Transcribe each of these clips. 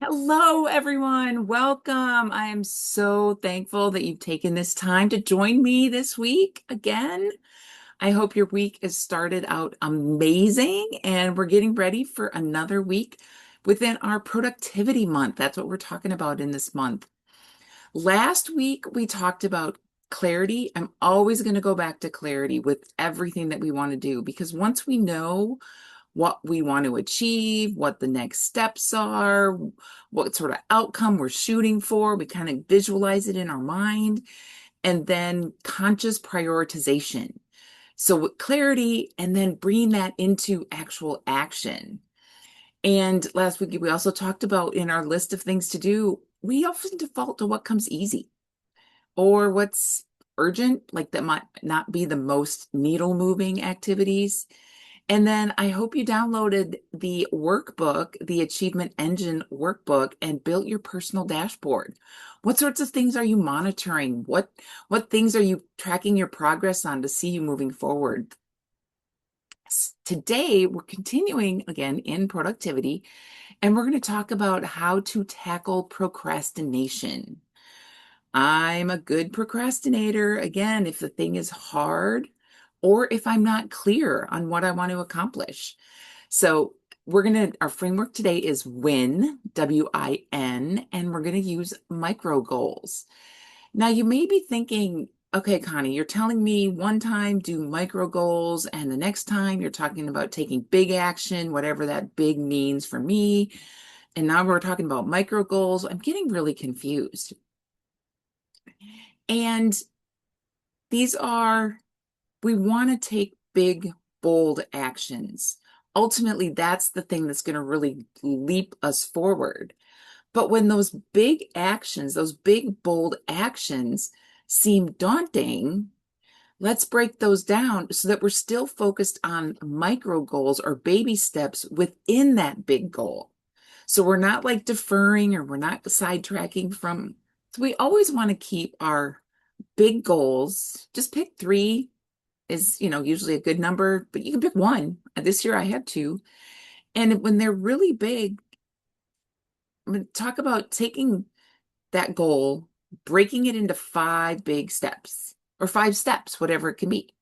Hello, everyone. Welcome. I am so thankful that you've taken this time to join me this week again. I hope your week has started out amazing and we're getting ready for another week within our productivity month. That's what we're talking about in this month. Last week, we talked about clarity. I'm always going to go back to clarity with everything that we want to do because once we know what we want to achieve, what the next steps are, what sort of outcome we're shooting for. We kind of visualize it in our mind, and then conscious prioritization. So, with clarity, and then bringing that into actual action. And last week, we also talked about in our list of things to do, we often default to what comes easy or what's urgent, like that might not be the most needle moving activities. And then I hope you downloaded the workbook, the Achievement Engine workbook, and built your personal dashboard. What sorts of things are you monitoring? What things are you tracking your progress on to see you moving forward? Today, we're continuing again in productivity, and we're going to talk about how to tackle procrastination. I'm a good procrastinator. Again, if the thing is hard or if I'm not clear on what I want to accomplish. So our framework today is WIN, W-I-N, and we're going to use micro goals. Now you may be thinking, okay, Connie, you're telling me one time do micro goals, and the next time you're talking about taking big action, whatever that big means for me. And now we're talking about micro goals. I'm getting really confused. And these are, we want to take big, bold actions. Ultimately, that's the thing that's going to really leap us forward. But when those big actions, those big, bold actions seem daunting, let's break those down so that we're still focused on micro goals or baby steps within that big goal. So we're not like deferring or we're not sidetracking from. So we always want to keep our big goals. Just pick three is, usually a good number, but you can pick one. This year I had two. And when they're really big, I mean, talk about taking that goal, breaking it into five big steps or five steps, whatever it can be.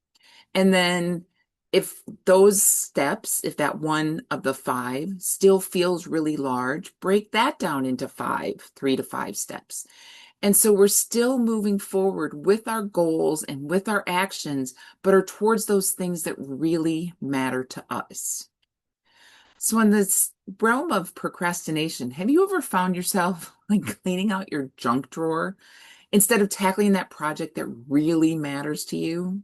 And then if those steps, if that one of the five still feels really large, break that down into five, 3 to 5 steps. And so we're still moving forward with our goals and with our actions, but are towards those things that really matter to us. So in this realm of procrastination, have you ever found yourself like cleaning out your junk drawer instead of tackling that project that really matters to you?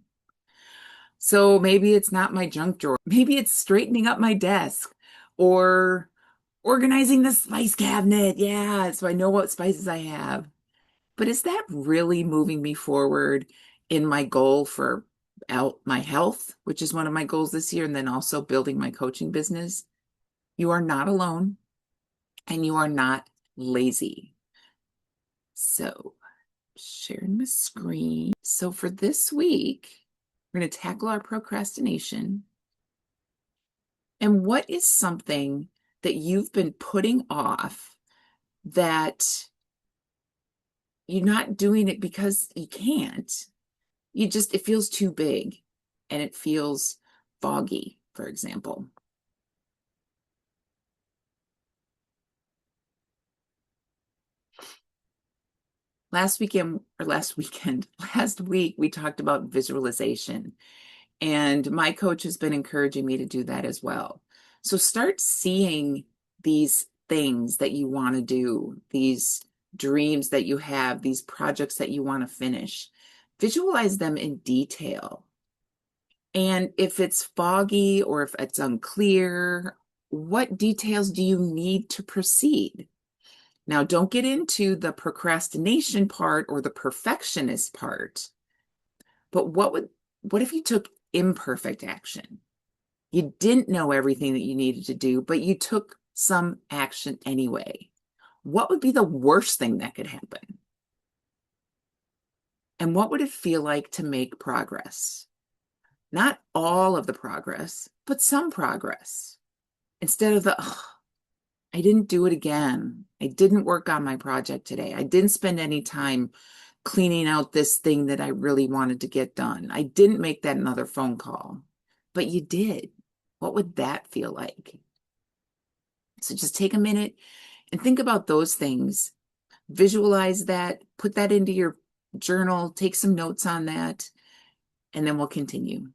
So maybe it's not my junk drawer. Maybe it's straightening up my desk or organizing the spice cabinet. Yeah, so I know what spices I have. But is that really moving me forward in my goal for my health, which is one of my goals this year, and then also building my coaching business? You are not alone and you are not lazy. So, sharing my screen. So, for this week, we're going to tackle our procrastination. And what is something that you've been putting off that you're not doing it because you can't? It feels too big and it feels foggy, for example. Last week, we talked about visualization, and my coach has been encouraging me to do that as well. So start seeing these things that you want to do, these dreams that you have, these projects that you want to finish. Visualize them in detail. And if it's foggy or if it's unclear, what details do you need to proceed? Now, don't get into the procrastination part or the perfectionist part, but what if you took imperfect action? You didn't know everything that you needed to do, but you took some action anyway. What would be the worst thing that could happen? And what would it feel like to make progress? Not all of the progress, but some progress. Instead of the, I didn't do it again. I didn't work on my project today. I didn't spend any time cleaning out this thing that I really wanted to get done. I didn't make that another phone call, but you did. What would that feel like? So just take a minute and think about those things. Visualize that, put that into your journal, take some notes on that, and then we'll continue.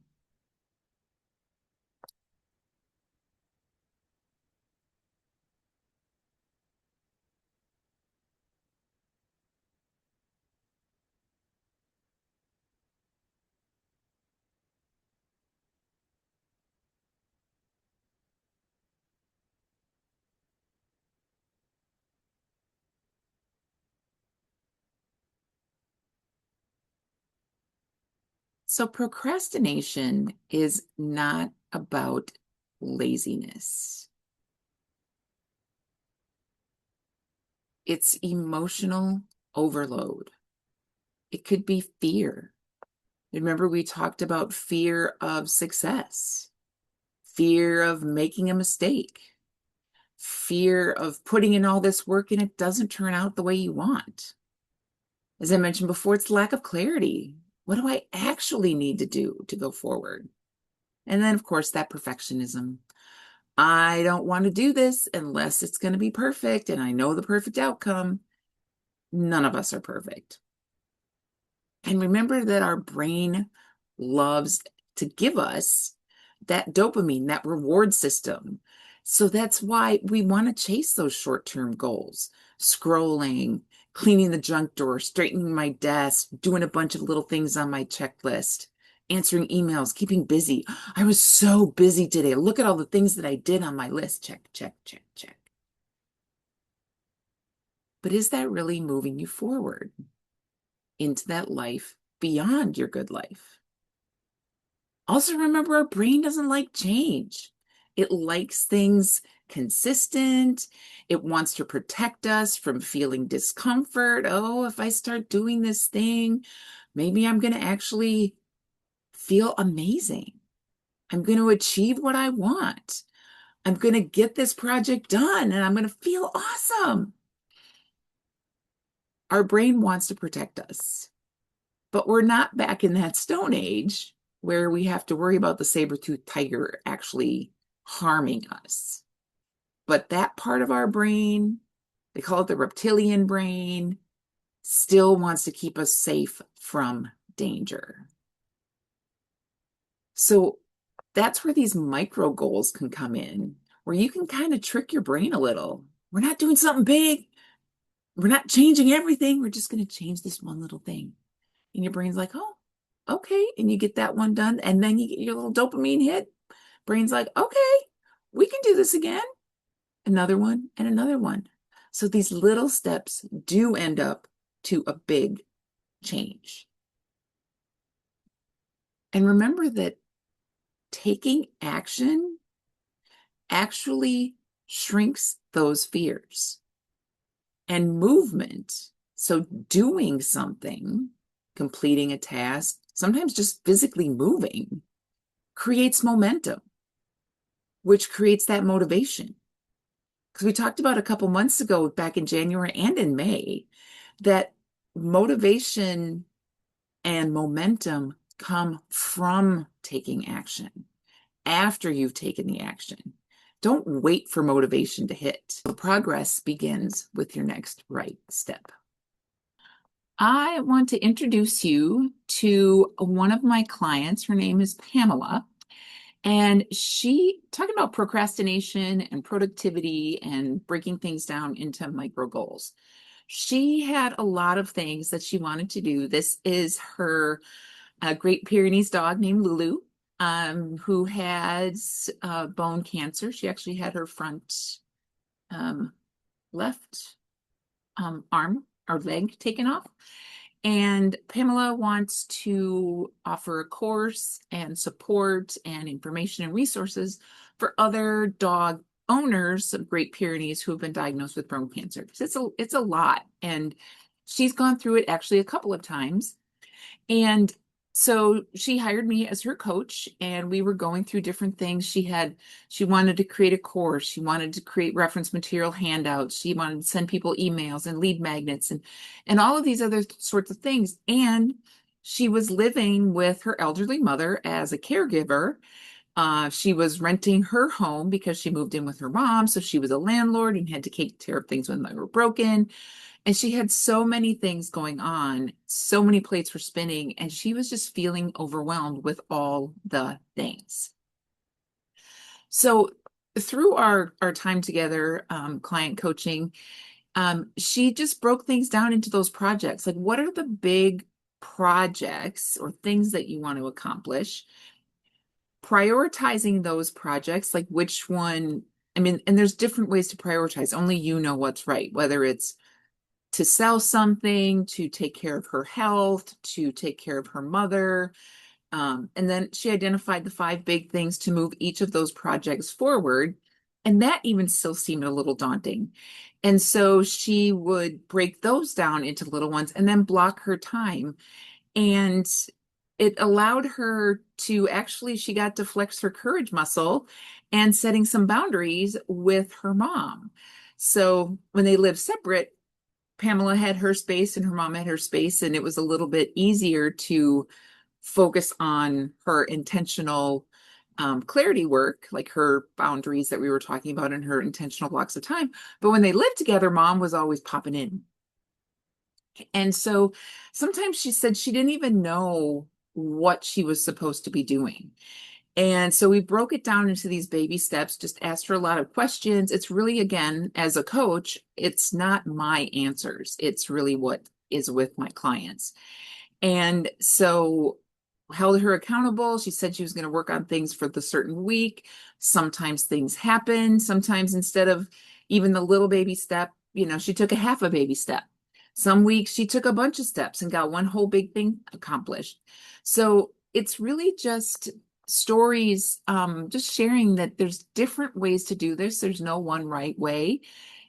So procrastination is not about laziness. It's emotional overload. It could be fear. Remember, we talked about fear of success, fear of making a mistake, fear of putting in all this work and it doesn't turn out the way you want. As I mentioned before, it's lack of clarity. What do I actually need to do to go forward? And then, of course, that perfectionism. I don't want to do this unless it's going to be perfect and I know the perfect outcome. None of us are perfect. And remember that our brain loves to give us that dopamine, that reward system. So that's why we want to chase those short-term goals, scrolling, cleaning the junk drawer, straightening my desk, doing a bunch of little things on my checklist, answering emails, keeping busy. I was so busy today. Look at all the things that I did on my list. Check, check, check, check. But is that really moving you forward into that life beyond your good life? Also, remember, our brain doesn't like change. It likes things consistent. It wants to protect us from feeling discomfort. Oh, if I start doing this thing, maybe I'm going to actually feel amazing. I'm going to achieve what I want. I'm going to get this project done and I'm going to feel awesome. Our brain wants to protect us, but we're not back in that Stone Age where we have to worry about the saber-toothed tiger actually harming us. But that part of our brain, they call it the reptilian brain, still wants to keep us safe from danger. So that's where these micro goals can come in, where you can kind of trick your brain a little. We're not doing something big. We're not changing everything. We're just going to change this one little thing. And your brain's like, oh, okay. And you get that one done. And then you get your little dopamine hit. Brain's like, okay, we can do this again. Another one and another one. So these little steps do end up to a big change. And remember that taking action actually shrinks those fears. And movement, so doing something, completing a task, sometimes just physically moving, creates momentum, which creates that motivation. Because we talked about a couple months ago, back in January and in May, that motivation and momentum come from taking action after you've taken the action. Don't wait for motivation to hit. Progress begins with your next right step. I want to introduce you to one of my clients. Her name is Pamela. And she talking about procrastination and productivity and breaking things down into micro goals. She had a lot of things that she wanted to do. This is her Great Pyrenees dog named Lulu, who has bone cancer. She actually had her front left arm or leg taken off. And Pamela wants to offer a course and support and information and resources for other dog owners of Great Pyrenees who have been diagnosed with bone cancer. It's a lot. And she's gone through it actually a couple of times. And So she hired me as her coach, and we were going through different things. She wanted to create a course. She wanted to create reference material handouts. She wanted to send people emails and lead magnets and all of these other sorts of things. And she was living with her elderly mother as a caregiver. She was renting her home because she moved in with her mom. So she was a landlord and had to take care of things when they were broken. And she had so many things going on, so many plates were spinning, and she was just feeling overwhelmed with all the things. So through our time together, client coaching, she just broke things down into those projects. Like, what are the big projects or things that you want to accomplish? Prioritizing those projects, like which one, I mean, and there's different ways to prioritize. Only you know what's right, whether it's to sell something, to take care of her health, to take care of her mother. And then she identified the 5 big things to move each of those projects forward. And that even still seemed a little daunting. And so she would break those down into little ones and then block her time. And it allowed her to actually, she got to flex her courage muscle and setting some boundaries with her mom. So when they lived separate, Pamela had her space and her mom had her space, and it was a little bit easier to focus on her intentional clarity work, like her boundaries that we were talking about and her intentional blocks of time. But when they lived together, mom was always popping in. And so sometimes she said she didn't even know what she was supposed to be doing. And so we broke it down into these baby steps, just asked her a lot of questions. It's really, again, as a coach, it's not my answers. It's really what is with my clients. And so held her accountable. She said she was going to work on things for the certain week. Sometimes things happen. Sometimes instead of even the little baby step, she took a half a baby step. Some weeks she took a bunch of steps and got one whole big thing accomplished. So it's really just stories, just sharing that there's different ways to do this. There's no one right way.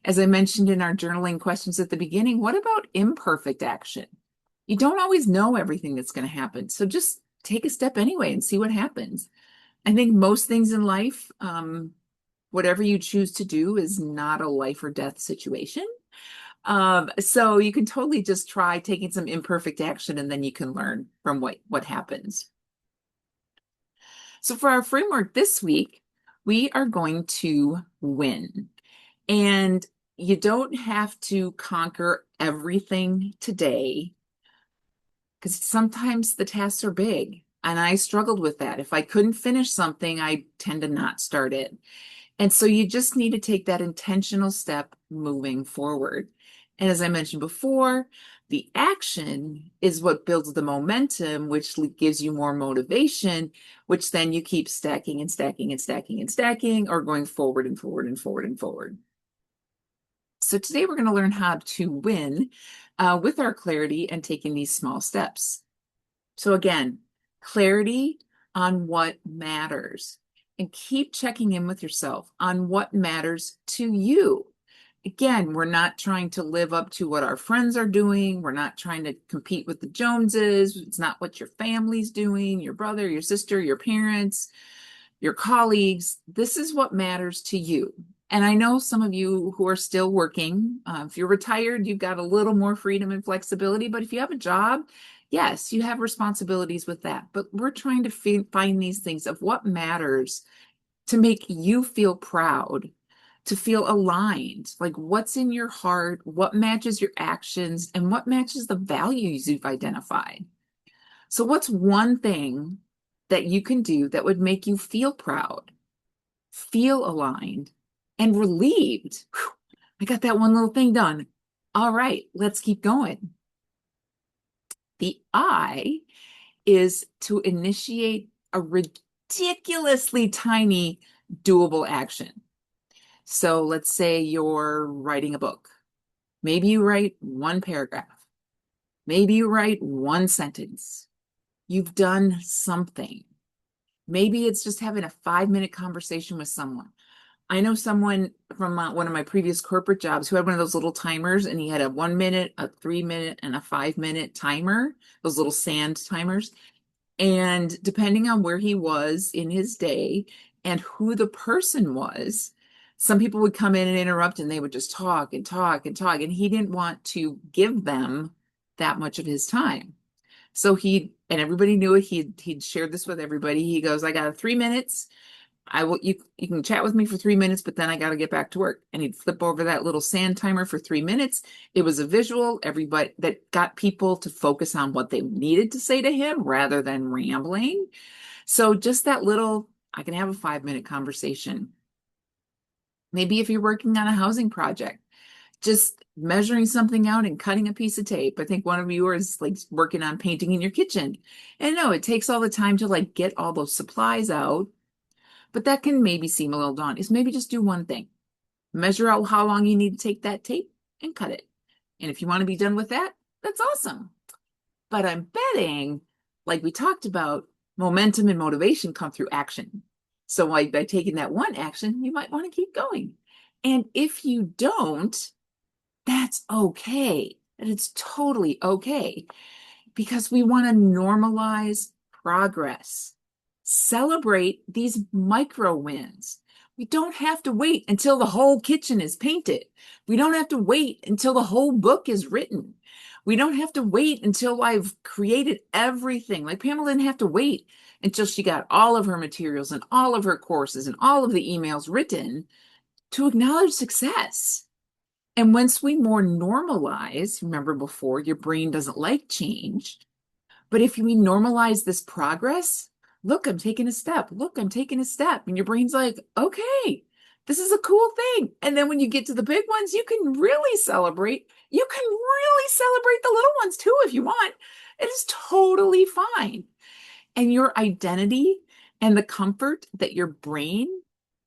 As I mentioned in our journaling questions at the beginning, what about imperfect action? You don't always know everything that's going to happen. So just take a step anyway and see what happens. I think most things in life, whatever you choose to do is not a life or death situation. So you can totally just try taking some imperfect action and then you can learn from what happens. So for our framework this week, we are going to win. And you don't have to conquer everything today because sometimes the tasks are big. And I struggled with that. If I couldn't finish something, I tend to not start it. And so you just need to take that intentional step moving forward. And as I mentioned before, the action is what builds the momentum, which gives you more motivation, which then you keep stacking and stacking and stacking and stacking, or going forward and forward and forward and forward. So today we're going to learn how to win with our clarity and taking these small steps. So again, clarity on what matters and keep checking in with yourself on what matters to you. Again, we're not trying to live up to what our friends are doing. We're not trying to compete with the Joneses. It's not what your family's doing, your brother, your sister, your parents, your colleagues. This is what matters to you. And I know some of you who are still working, if you're retired, you've got a little more freedom and flexibility. But if you have a job, yes, you have responsibilities with that. But we're trying to find these things of what matters to make you feel proud, to feel aligned, like what's in your heart, what matches your actions, and what matches the values you've identified. So what's one thing that you can do that would make you feel proud, feel aligned, and relieved? Whew, I got that one little thing done. All right, let's keep going. The I is to initiate a ridiculously tiny, doable action. So let's say you're writing a book. Maybe you write one paragraph. Maybe you write one sentence. You've done something. Maybe it's just having a 5-minute conversation with someone. I know someone from one of my previous corporate jobs who had one of those little timers, and he had a 1 minute, a 3 minute, and a 5 minute timer, those little sand timers. And depending on where he was in his day and who the person was, some people would come in and interrupt and they would just talk and talk and talk. And he didn't want to give them that much of his time. So and everybody knew it. He'd shared this with everybody. He goes, I got 3 minutes. You can chat with me for 3 minutes, but then I got to get back to work. And he'd flip over that little sand timer for 3 minutes. It was a visual, everybody that got people to focus on what they needed to say to him rather than rambling. So just that little, I can have a 5-minute conversation. Maybe if you're working on a housing project, just measuring something out and cutting a piece of tape. I think one of you is like working on painting in your kitchen. And no, it takes all the time to like get all those supplies out. But that can maybe seem a little daunting. Is maybe just do one thing. Measure out how long you need to take that tape and cut it. And if you want to be done with that, that's awesome. But I'm betting, like we talked about, momentum and motivation come through action. So like by taking that one action, you might want to keep going. And if you don't, that's okay. And it's totally okay because we want to normalize progress. Celebrate these micro wins. We don't have to wait until the whole kitchen is painted. We don't have to wait until the whole book is written. We don't have to wait until I've created everything. Like Pamela didn't have to wait until she got all of her materials and all of her courses and all of the emails written to acknowledge success. And once we more normalize, remember before, your brain doesn't like change. But if we normalize this progress, look, I'm taking a step. Look, I'm taking a step. And your brain's like, okay, this is a cool thing. And then when you get to the big ones, you can really celebrate. You can really celebrate the little ones too if you want. It is totally fine. And your identity and the comfort that your brain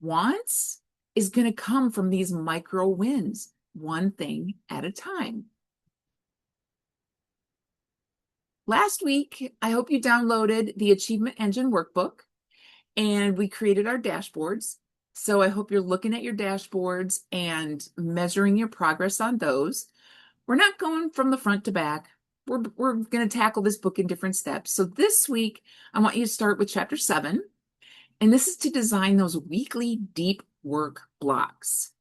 wants is going to come from these micro wins, one thing at a time. Last week, I hope you downloaded the Achievement Engine workbook and we created our dashboards. So I hope you're looking at your dashboards and measuring your progress on those. We're not going from the front to back. We're going to tackle this book in different steps. So this week, I want you to start with chapter 7. And this is to design those weekly deep work blocks.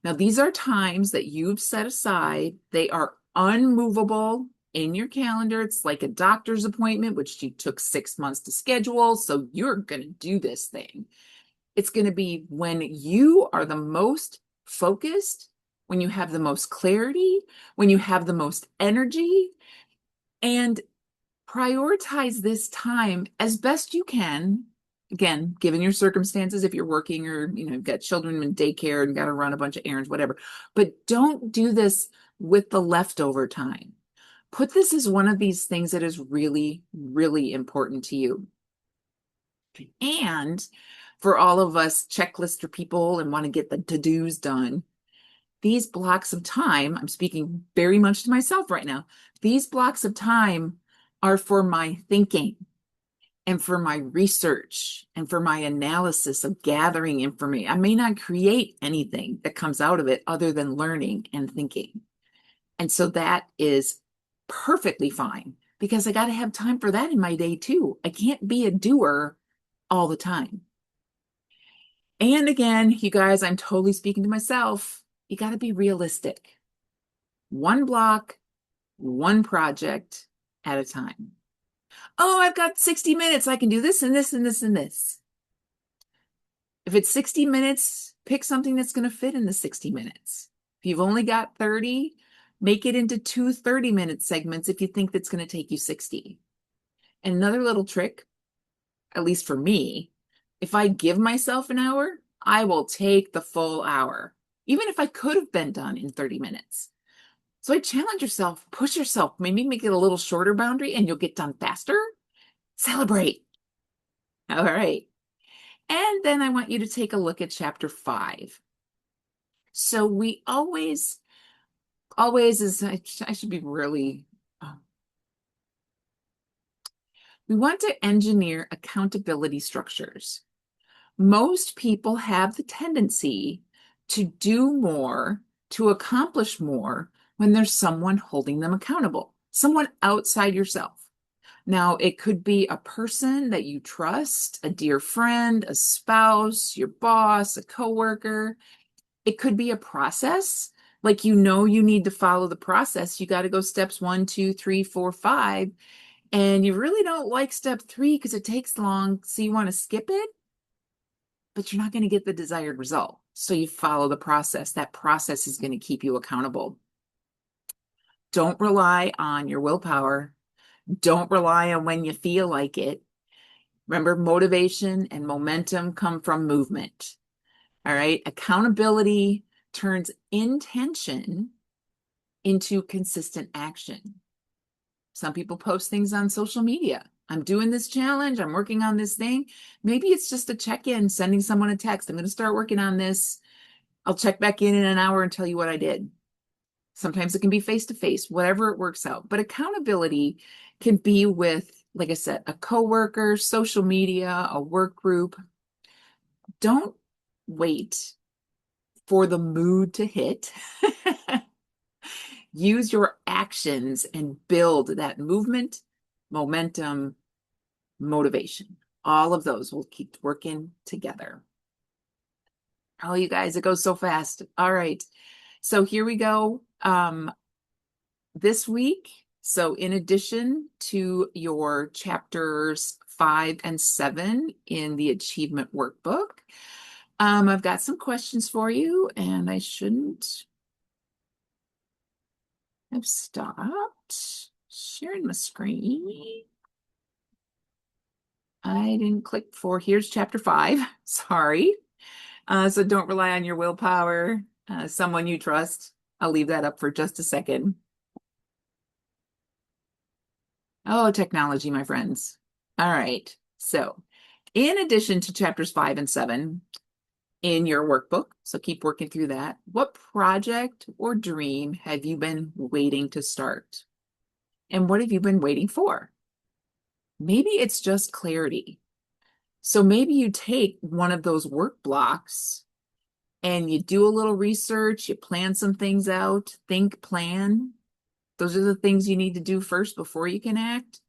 Now, these are times that you've set aside. They are unmovable in your calendar. It's like a doctor's appointment, which you took 6 months to schedule. So you're going to do this thing. It's going to be when you are the most focused, when you have the most clarity, when you have the most energy, and prioritize this time as best you can. Again, given your circumstances, if you're working or you've got children in daycare and got to run a bunch of errands, whatever. But don't do this with the leftover time. Put this as one of these things that is really, really important to you. And for all of us checklister people and want to get the to-dos done, these blocks of time, I'm speaking very much to myself right now, these blocks of time are for my thinking and for my research and for my analysis of gathering information. I may not create anything that comes out of it other than learning and thinking. And so that is perfectly fine because I got to have time for that in my day too. I can't be a doer all the time. And again, you guys, I'm totally speaking to myself. You got to be realistic. One block, one project at a time. Oh, I've got 60 minutes. I can do this and this and this and this. If it's 60 minutes, pick something that's going to fit in the 60 minutes. If you've only got 30, make it into 2 30-minute segments if you think that's going to take you 60. And another little trick, at least for me, if I give myself an hour, I will take the full hour, even if I could have been done in 30 minutes. So I challenge yourself, push yourself, maybe make it a little shorter boundary and you'll get done faster. Celebrate. All right. And then I want you to take a look at chapter 5. So we always is, I should be really, we want to engineer accountability structures. Most people have the tendency to do more, to accomplish more when there's someone holding them accountable, someone outside yourself. Now, it could be a person that you trust, a dear friend, a spouse, your boss, a coworker. It could be a process. Like, you need to follow the process. You got to go steps 1, 2, 3, 4, 5. And you really don't like step 3 because it takes long. So you want to skip it, but you're not going to get the desired result. So you follow the process. That process is going to keep you accountable. Don't rely on your willpower. Don't rely on when you feel like it. Remember, motivation and momentum come from movement. All right. Accountability turns intention into consistent action. Some people post things on social media. I'm doing this challenge. I'm working on this thing. Maybe it's just a check-in, sending someone a text. I'm going to start working on this. I'll check back in an hour and tell you what I did. Sometimes it can be face-to-face, whatever it works out. But accountability can be with, like I said, a coworker, social media, a work group. Don't wait for the mood to hit. Use your actions and build that movement, momentum, motivation. All of those will keep working together. Oh, you guys, it goes so fast. All right. So here we go. This week, so in addition to your chapters 5 and 7 in the achievement workbook, I've got some questions for you, and I shouldn't have stopped sharing my screen. I didn't click for, here's chapter 5, sorry. So don't rely on your willpower, someone you trust. I'll leave that up for just a second. Oh, technology, my friends. All right. So in addition to chapters 5 and 7 in your workbook, so keep working through that, what project or dream have you been waiting to start? And what have you been waiting for? Maybe it's just clarity. So maybe you take one of those work blocks and you do a little research, you plan some things out, think, plan. Those are the things you need to do first before you can act.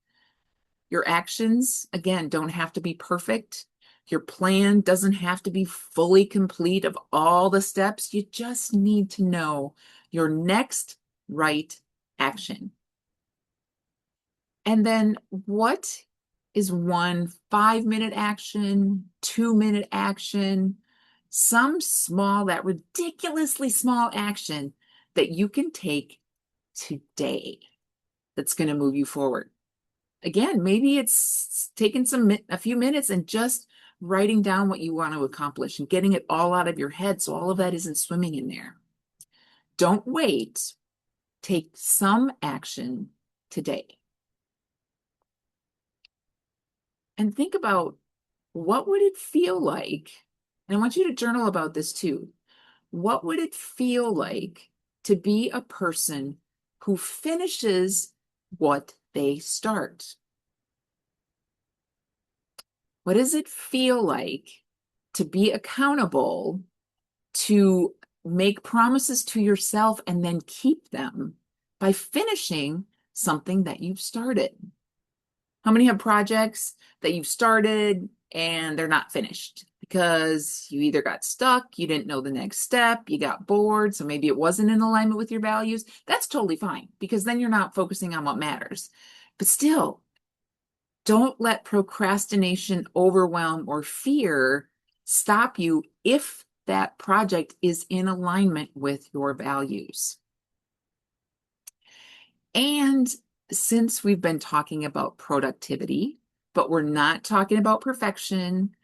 Your actions, again, don't have to be perfect. Your plan doesn't have to be fully complete of all the steps. You just need to know your next right action. And then what is one 5-minute action, 2-minute action, some small, that ridiculously small action that you can take today that's going to move you forward. Again, maybe it's taking a few minutes and just writing down what you want to accomplish and getting it all out of your head so all of that isn't swimming in there. Don't wait. Take some action today. And think about, what would it feel like? And I want you to journal about this too. What would it feel like to be a person who finishes what they start? What does it feel like to be accountable, to make promises to yourself and then keep them by finishing something that you've started? How many have projects that you've started and they're not finished because you either got stuck, you didn't know the next step, you got bored, so maybe it wasn't in alignment with your values? That's totally fine, because then you're not focusing on what matters. But still, don't let procrastination, overwhelm, or fear stop you if that project is in alignment with your values. And since we've been talking about productivity, but we're not talking about perfection,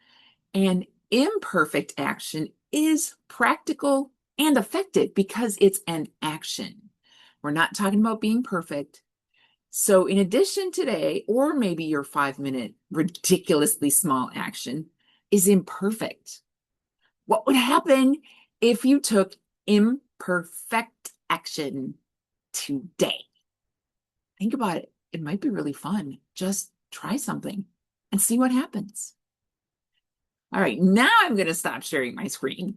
and imperfect action is practical and effective because it's an action. We're not talking about being perfect. So in addition today, or maybe your 5-minute ridiculously small action is imperfect. What would happen if you took imperfect action today? Think about it. It might be really fun. Just try something and see what happens. All right, now I'm going to stop sharing my screen.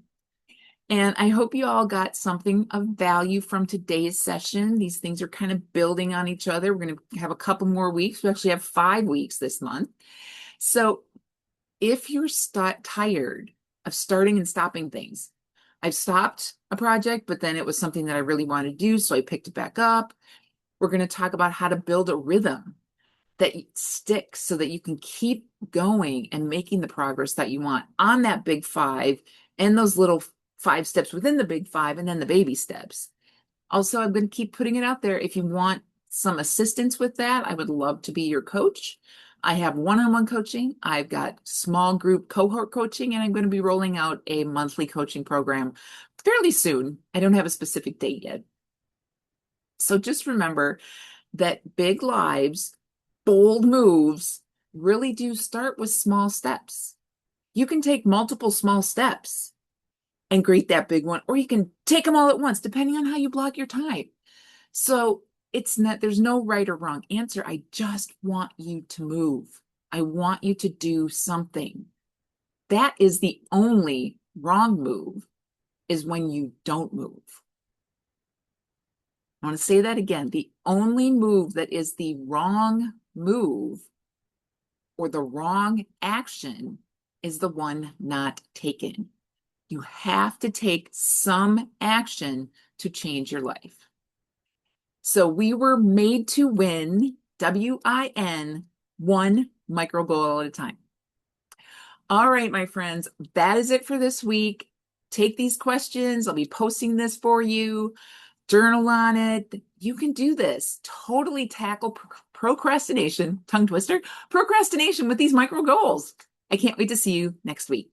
And I hope you all got something of value from today's session. These things are kind of building on each other. We're going to have a couple more weeks. We actually have 5 weeks this month. So if you're tired of starting and stopping things, I've stopped a project, but then it was something that I really wanted to do, so I picked it back up. We're going to talk about how to build a rhythm that sticks so that you can keep going and making the progress that you want on that big five and those little 5 steps within the big five and then the baby steps. Also, I'm going to keep putting it out there. If you want some assistance with that, I would love to be your coach. I have one-on-one coaching. I've got small group cohort coaching, and I'm going to be rolling out a monthly coaching program fairly soon. I don't have a specific date yet. So just remember that big lives, bold moves really do start with small steps. You can take multiple small steps and create that big one, or you can take them all at once, depending on how you block your time. So there's no right or wrong answer. I just want you to move. I want you to do something. That is the only wrong move, is when you don't move. I want to say that again. The only move that is the wrong move or the wrong action is the one not taken. You have to take some action to change your life. So we were made to win, W-I-N, one micro goal at a time. All right, my friends, that is it for this week. Take these questions. I'll be posting this for you. Journal on it. You can do this. Totally tackle procrastination, tongue twister, procrastination with these micro goals. I can't wait to see you next week.